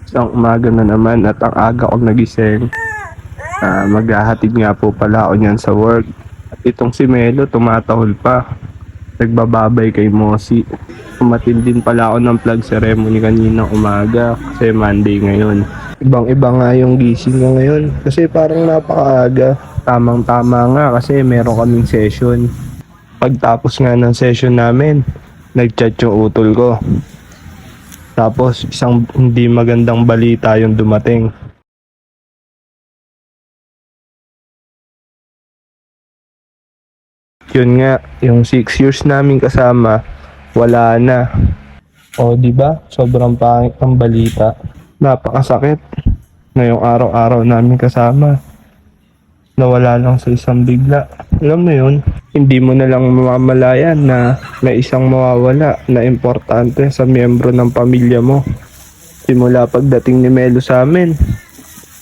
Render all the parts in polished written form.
Isang umaga na naman at ang aga kong nagising. Maghahatid nga po pala ako niyan sa work. At itong si Melo tumatahol pa. Nagbababay kay Mosi. Umatin din pala ako ng flag ceremony kaninang umaga kasi Monday ngayon. Ibang-iba nga yung gising ko ngayon kasi parang napakaaga. Tamang-tama nga kasi meron kaming session. Pagtapos nga ng session namin, nag-chat yung utol ko. Tapos isang hindi magandang balita yung dumating. Yun nga, yung 6 years namin kasama, wala na. O di ba? Sobrang pangit ang balita. Napakasakit. Ngayong araw-araw namin kasama. Nawala lang sa isang bigla. Alam mo yun, hindi mo na lang mamamalayan na may isang mawawala na importante sa miyembro ng pamilya mo. Simula pagdating ni Melo sa amin,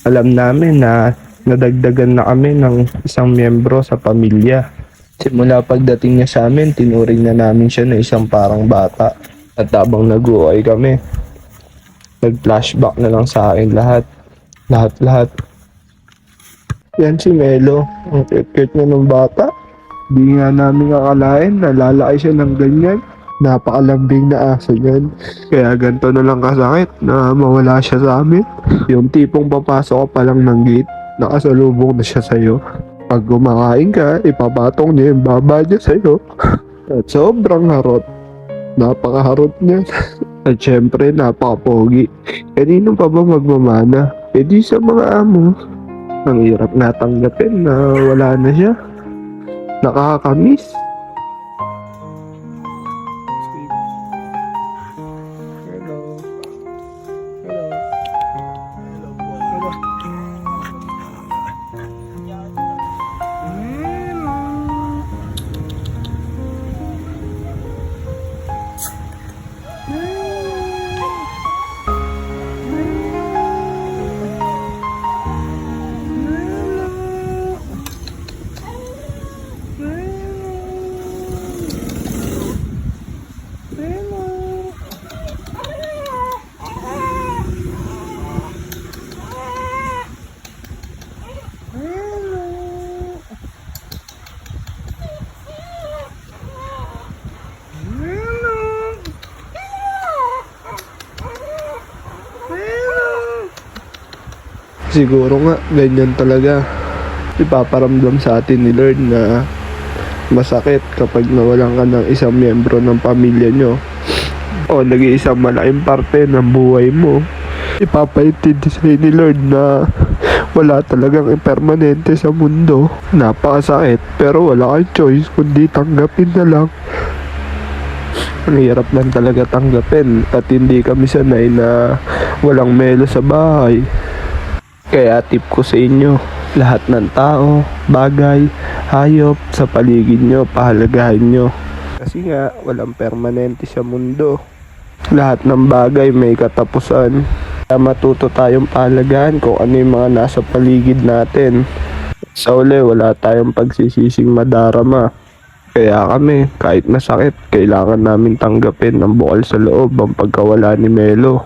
alam namin na nadagdagan na kami ng isang miyembro sa pamilya. Simula pagdating niya sa amin, tinuring na namin siya na isang parang bata. At habang nag-uay kami, nag-flashback na lang sa akin lahat. Lahat-lahat. Yan si Melo, ang cute-cute niya ng bata. Di nga namin akalain na lalaki siya ng ganyan. Napakalambing na aso yan. Kaya ganito na lang kasakit na mawala siya sa amin. Yung tipong papasok ka pa lang ng gate, nakasalubong na siya sa'yo. Pag kumakain ka, ipapatong niya yung baba niya sa'yo. At sobrang harot. Napakaharot niya. At syempre, napakapogi. Kanino pa ba magmamana? E di sa mga amo. Ang hirap natanggapin na wala na siya. Nakakamiss. Siguro nga, ganyan talaga. Ipaparamdam sa atin ni Lord na masakit kapag nawalan ka ng isang miyembro ng pamilya nyo o nag-iisang malaking parte ng buhay mo. Ipapaintindi sa'yo ni Lord na wala talagang permanente sa mundo. Napakasakit pero wala kang choice kundi tanggapin na lang. Ang hirap lang talaga tanggapin at hindi kami sanay na walang Melo sa bahay. Kaya tip ko sa inyo, lahat ng tao, bagay, hayop sa paligid nyo, pahalagahan nyo. Kasi nga, walang permanente sa mundo. Lahat ng bagay may katapusan. Kaya matuto tayong pahalagahan kung ano yung mga nasa paligid natin. Sa uli, wala tayong pagsisising madarama. Kaya kami, kahit masakit, kailangan namin tanggapin ng bukal sa loob ang pagkawala ni Melo.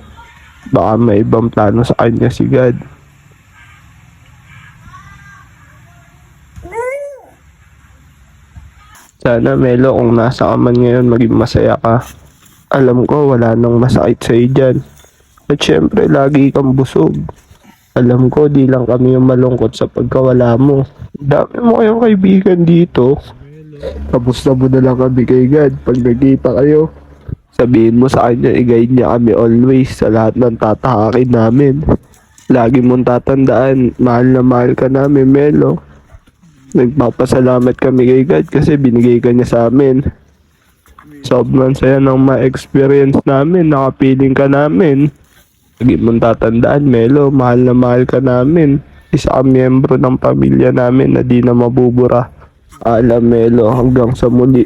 Baka may ibang plano sa kanya si God. Sana Melo, kung nasa ka man ngayon, maging masaya ka. Alam ko wala nang masakit sa'yo dyan. At syempre lagi kang busog. Alam ko di lang kami yung malungkot sa pagkawala mo. Dami mo kayong kaibigan dito. Kamusta mo na lang kami kay God pag nagkita kayo. Sabihin mo sa kanya, i-guide niya kami always sa lahat ng tatahakin namin. Lagi mong tatandaan, mahal na mahal ka namin Melo. Nagpapasalamat kami kay God kasi binigay ka niya sa amin. Sobrang saya ng ma-experience namin, nakapiling ka namin. Lagi mong tatandaan, Melo, mahal na mahal ka namin. Isa kang miyembro ng pamilya namin na di na mabubura. Alam Melo, hanggang sa muli.